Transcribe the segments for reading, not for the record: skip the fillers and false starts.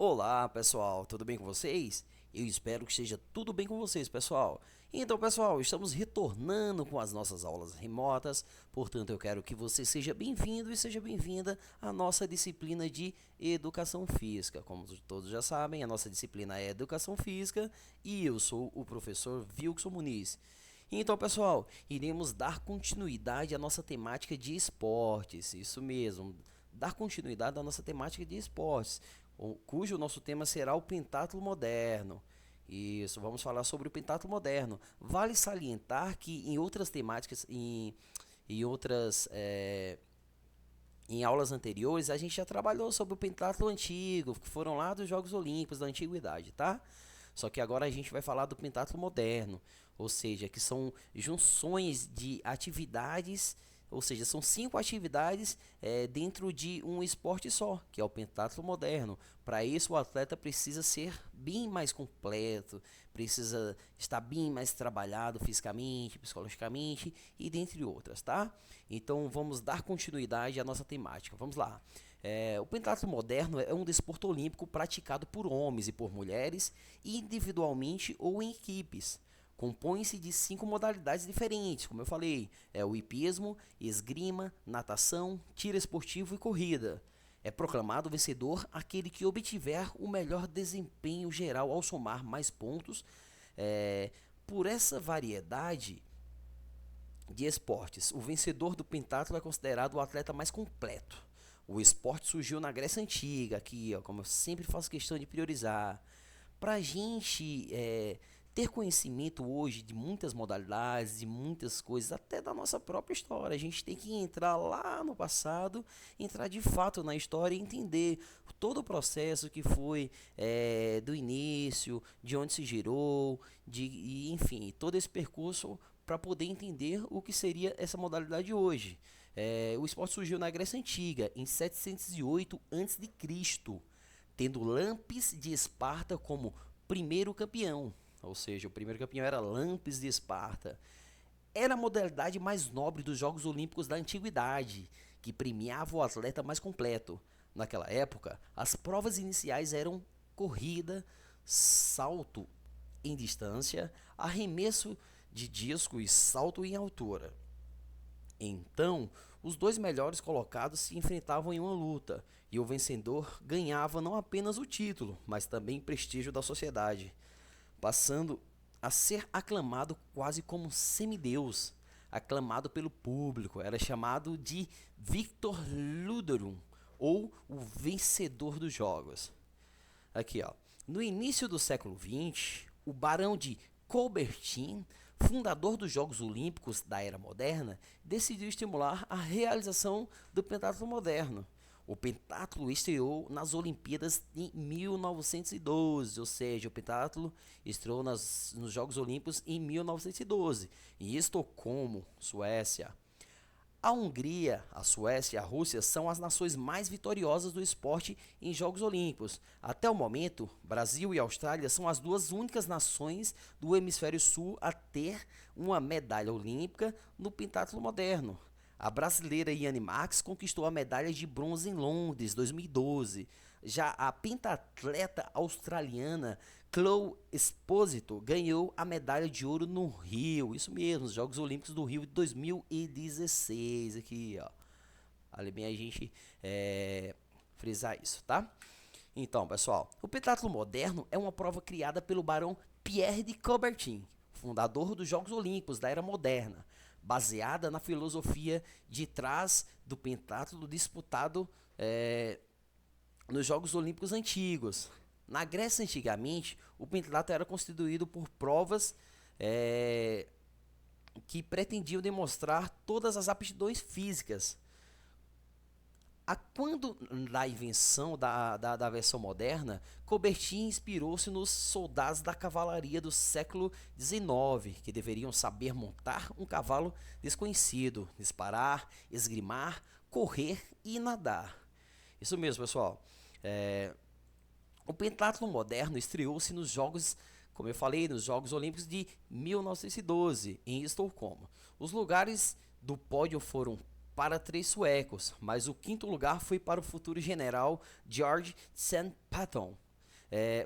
Olá, pessoal, tudo bem com vocês? Eu espero que esteja tudo bem com vocês, pessoal. Então, pessoal, estamos retornando com as nossas aulas remotas, portanto, eu quero que você seja bem-vindo e seja bem-vinda à nossa disciplina de Educação Física. Como todos já sabem, a nossa disciplina é Educação Física e eu sou o professor Wilson Muniz. Então, pessoal, iremos dar continuidade à nossa temática de esportes, isso mesmo, dar continuidade à nossa temática de esportes, cujo nosso tema será o pentatlo moderno. Isso, vamos falar sobre o pentatlo moderno. Vale salientar que em outras temáticas, em outras em aulas anteriores, a gente já trabalhou sobre o pentatlo antigo, que foram lá dos Jogos Olímpicos da antiguidade, tá? Só que agora a gente vai falar do pentatlo moderno, ou seja, que são junções de atividades, ou seja, são 5 atividades dentro de um esporte só, que é o pentatlo moderno. Para isso, o atleta precisa ser bem mais completo, precisa estar bem mais trabalhado fisicamente, psicologicamente e dentre outras, tá? Então, vamos dar continuidade à nossa temática. Vamos lá. O pentatlo moderno é um desporto olímpico praticado por homens e por mulheres, individualmente ou em equipes. Compõe-se de 5 modalidades diferentes, como eu falei, é o hipismo, esgrima, natação, tiro esportivo e corrida. É proclamado vencedor aquele que obtiver o melhor desempenho geral ao somar mais pontos. É, por essa variedade de esportes, o vencedor do pentatlo é considerado o atleta mais completo. O esporte surgiu na Grécia Antiga, aqui, ó, como eu sempre faço questão de priorizar. Para a gente ter conhecimento hoje de muitas modalidades, de muitas coisas, até da nossa própria história, a gente tem que entrar lá no passado, entrar de fato na história e entender todo o processo que foi do início, de onde se gerou, e, enfim, todo esse percurso para poder entender o que seria essa modalidade hoje. O esporte surgiu na Grécia Antiga, em 708 a.C., tendo Lampis de Esparta como primeiro campeão. Ou seja, o primeiro campeão era Lampis de Esparta. Era a modalidade mais nobre dos Jogos Olímpicos da Antiguidade, que premiava o atleta mais completo. Naquela época, as provas iniciais eram corrida, salto em distância, arremesso de disco e salto em altura. Então, os dois melhores colocados se enfrentavam em uma luta, e o vencedor ganhava não apenas o título, mas também prestígio da sociedade, passando a ser aclamado quase como semideus, aclamado pelo público. Era chamado de Victor Ludorum, ou o vencedor dos jogos. Aqui, ó. No início do século XX, o barão de Coubertin, fundador dos Jogos Olímpicos da Era Moderna, decidiu estimular a realização do pentatlo moderno. O pentatlo estreou nas Olimpíadas em 1912, ou seja, o pentatlo estreou nos Jogos Olímpicos em 1912, em Estocolmo, Suécia. A Hungria, a Suécia e a Rússia são as nações mais vitoriosas do esporte em Jogos Olímpicos. Até o momento, Brasil e Austrália são as duas únicas nações do hemisfério sul a ter uma medalha olímpica no pentatlo moderno. A brasileira Yane Marques conquistou a medalha de bronze em Londres, 2012. Já a pentatleta australiana Chloe Esposito ganhou a medalha de ouro no Rio. Isso mesmo, os Jogos Olímpicos do Rio de 2016. Aqui, ó. Vale bem a gente frisar isso, tá? Então, pessoal, o pentatlo moderno é uma prova criada pelo barão Pierre de Coubertin, fundador dos Jogos Olímpicos da Era Moderna, baseada na filosofia de trás do pentatlo disputado nos Jogos Olímpicos antigos. Na Grécia, antigamente, o pentatlo era constituído por provas que pretendiam demonstrar todas as aptidões físicas. Quando da invenção da versão moderna, Coubertin inspirou-se nos soldados da cavalaria do século XIX, que deveriam saber montar um cavalo desconhecido, disparar, esgrimar, correr e nadar. Isso mesmo, pessoal. O pentatlo moderno estreou-se nos Jogos, como eu falei, nos Jogos Olímpicos de 1912, em Estocolmo. Os lugares do pódio foram para 3 suecos, mas o quinto lugar foi para o futuro general George St. Patton.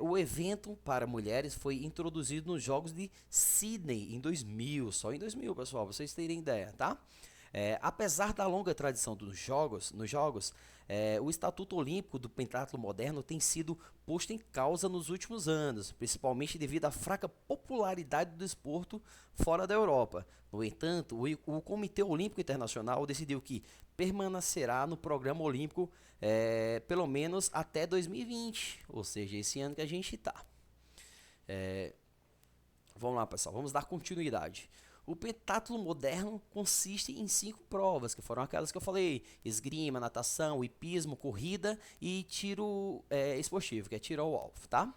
O evento para mulheres foi introduzido nos Jogos de Sydney em 2000, só em 2000, pessoal, pra vocês terem ideia, tá? Apesar da longa tradição nos jogos, o Estatuto Olímpico do Pentatlo Moderno tem sido posto em causa nos últimos anos, principalmente devido à fraca popularidade do desporto fora da Europa. No entanto, o Comitê Olímpico Internacional decidiu que permanecerá no programa olímpico pelo menos até 2020, ou seja, esse ano que a gente está. Vamos lá, pessoal, vamos dar continuidade. O pentatlo moderno consiste em 5 provas, que foram aquelas que eu falei: esgrima, natação, hipismo, corrida e tiro esportivo, que é tiro ao alvo, tá?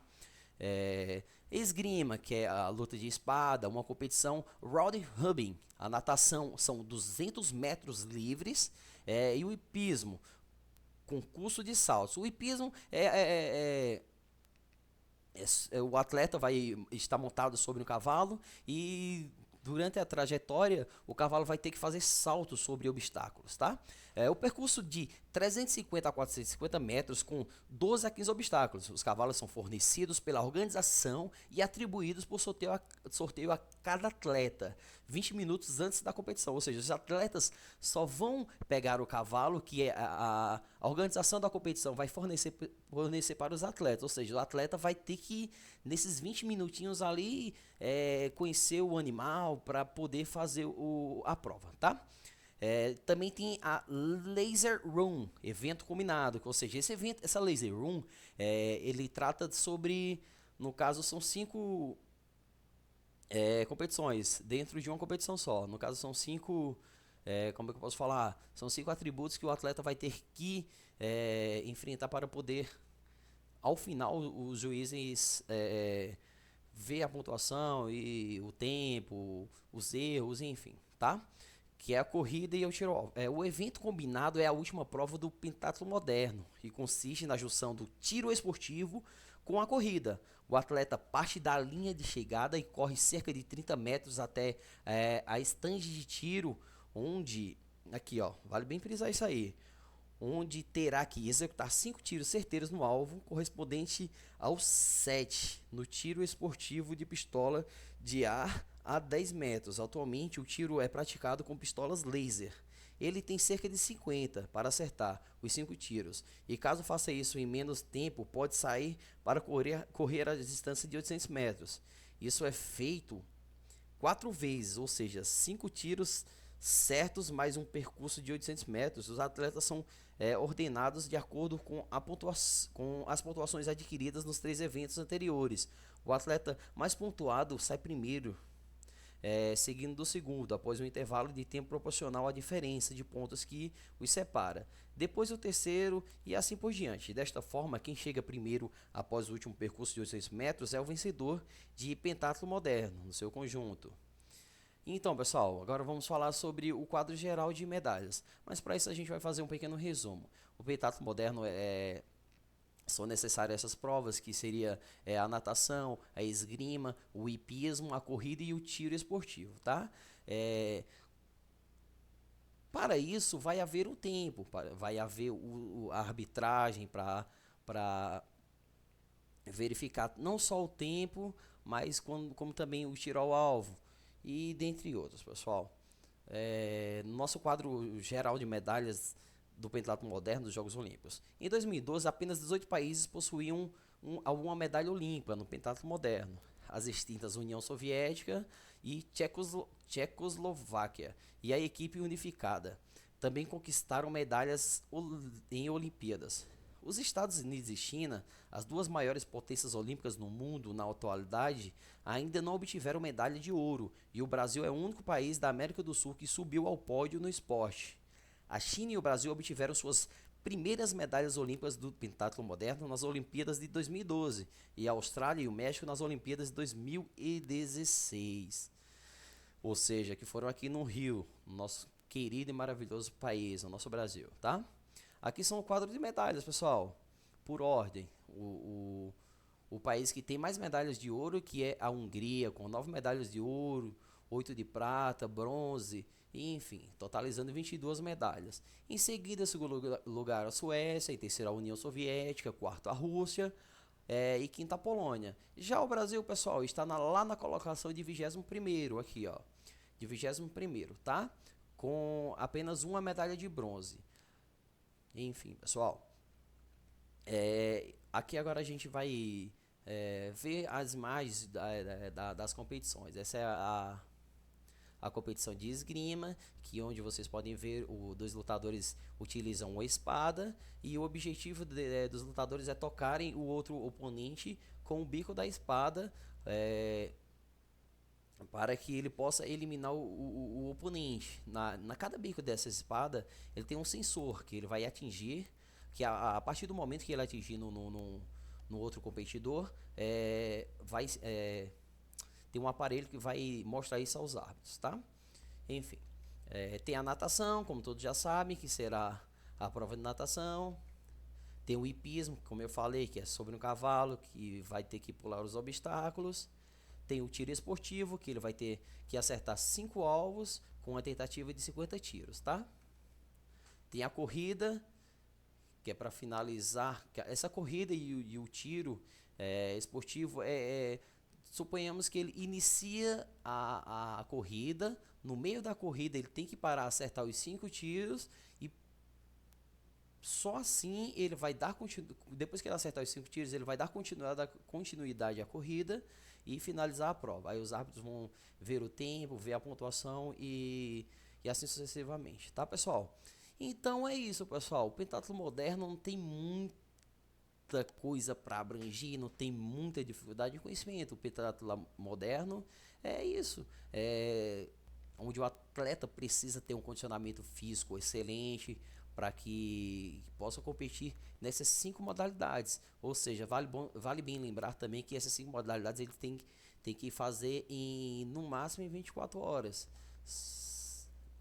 Esgrima, que é a luta de espada, uma competição round robin. A natação são 200 metros livres, e o hipismo, concurso de saltos. O hipismo o atleta vai estar montado sobre um cavalo e durante a trajetória o cavalo vai ter que fazer saltos sobre obstáculos, tá? O percurso de 350 a 450 metros com 12 a 15 obstáculos. Os cavalos são fornecidos pela organização e atribuídos por sorteio a cada atleta 20 minutos antes da competição. Ou seja, os atletas só vão pegar o cavalo que a organização da competição vai fornecer para os atletas. Ou seja, o atleta vai ter que, nesses 20 minutinhos ali, conhecer o animal para poder fazer a prova, tá? Também tem a Laser Run, evento combinado, ou seja, essa Laser Run, ele trata sobre, no caso, são 5 competições dentro de uma competição só. No caso, são 5, como é que eu posso falar? São 5 atributos que o atleta vai ter que enfrentar para poder, ao final, os juízes ver a pontuação e o tempo, os erros, enfim, tá? Que é a corrida e o tiro ao alvo. O evento combinado é a última prova do pentatlo moderno e consiste na junção do tiro esportivo com a corrida. O atleta parte da linha de chegada e corre cerca de 30 metros até a estande de tiro, onde, aqui ó, vale bem frisar isso aí, onde terá que executar 5 tiros certeiros no alvo, correspondente aos 7 no tiro esportivo de pistola de ar a 10 metros. Atualmente, o tiro é praticado com pistolas laser. Ele tem cerca de 50 para acertar os 5 tiros, e caso faça isso em menos tempo, pode sair para correr a distância de 800 metros. Isso é feito 4 vezes, ou seja, 5 tiros certos mais um percurso de 800 metros. Os atletas são ordenados de acordo com as pontuações adquiridas nos 3 eventos anteriores. O atleta mais pontuado sai primeiro, seguindo do segundo, após um intervalo de tempo proporcional à diferença de pontos que os separa. Depois o terceiro e assim por diante. Desta forma, quem chega primeiro após o último percurso de 800 metros é o vencedor de pentatlo moderno, no seu conjunto. Então, pessoal, agora vamos falar sobre o quadro geral de medalhas. Mas para isso a gente vai fazer um pequeno resumo. O pentatlo moderno são necessárias essas provas, que seria a natação, a esgrima, o hipismo, a corrida e o tiro esportivo, tá? Para isso vai haver um tempo, vai haver a arbitragem para verificar não só o tempo, mas como também o tiro ao alvo e dentre outros, pessoal. No nosso quadro geral de medalhas do pentatlo moderno dos Jogos Olímpicos. Em 2012, apenas 18 países possuíam alguma medalha olímpica no pentatlo moderno. As extintas União Soviética e Tchecoslováquia e a equipe unificada também conquistaram medalhas em Olimpíadas. Os Estados Unidos e China, as duas maiores potências olímpicas no mundo na atualidade, ainda não obtiveram medalha de ouro, e o Brasil é o único país da América do Sul que subiu ao pódio no esporte. A China e o Brasil obtiveram suas primeiras medalhas olímpicas do pentatlo moderno nas Olimpíadas de 2012 e a Austrália e o México nas Olimpíadas de 2016. Ou seja, que foram aqui no Rio, no nosso querido e maravilhoso país, no nosso Brasil, tá? Aqui são o quadro de medalhas, pessoal, por ordem. O país que tem mais medalhas de ouro, que é a Hungria, com 9 medalhas de ouro, 8 de prata, bronze, enfim, totalizando 22 medalhas. Em seguida, segundo lugar a Suécia, em terceiro a União Soviética, quarto a Rússia, e quinta a Polônia. Já o Brasil, pessoal, está lá na colocação de 21º aqui, ó, de 21º, tá? Com apenas uma medalha de bronze. Enfim, pessoal, aqui agora a gente vai ver as imagens das competições. Essa é a competição de esgrima, que onde vocês podem ver dois lutadores utilizam uma espada e o objetivo dos lutadores é tocarem o outro oponente com o bico da espada, para que ele possa eliminar o oponente. Na cada bico dessa espada, ele tem um sensor que ele vai atingir, que a partir do momento que ele atingir no outro competidor, vai tem um aparelho que vai mostrar isso aos árbitros, tá? Enfim, tem a natação, como todos já sabem, que será a prova de natação. Tem o hipismo, como eu falei, que é sobre um cavalo, que vai ter que pular os obstáculos. Tem o tiro esportivo, que ele vai ter que acertar 5 alvos com uma tentativa de 50 tiros, tá? Tem a corrida, que é para finalizar. Essa corrida e o tiro esportivo suponhamos que ele inicia a corrida, no meio da corrida ele tem que parar, acertar os 5 tiros e só assim ele vai dar depois que ele acertar os 5 tiros, ele vai dar continuidade à corrida e finalizar a prova. Aí os árbitros vão ver o tempo, ver a pontuação e assim sucessivamente, tá, pessoal? Então é isso, pessoal. O pentatlo moderno não tem muita coisa para abranger, não tem muita dificuldade de conhecimento. O pentatlo moderno é isso, onde o atleta precisa ter um condicionamento físico excelente para que possa competir nessas 5 modalidades. Ou seja, vale bem lembrar também que essas 5 modalidades ele tem que fazer no máximo em 24 horas.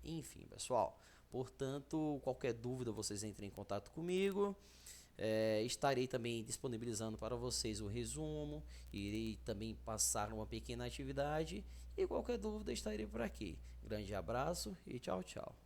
Enfim, pessoal. Portanto, qualquer dúvida vocês entrem em contato comigo. Estarei também disponibilizando para vocês o resumo. Irei também passar uma pequena atividade. E qualquer dúvida estarei por aqui. Grande abraço e tchau, tchau.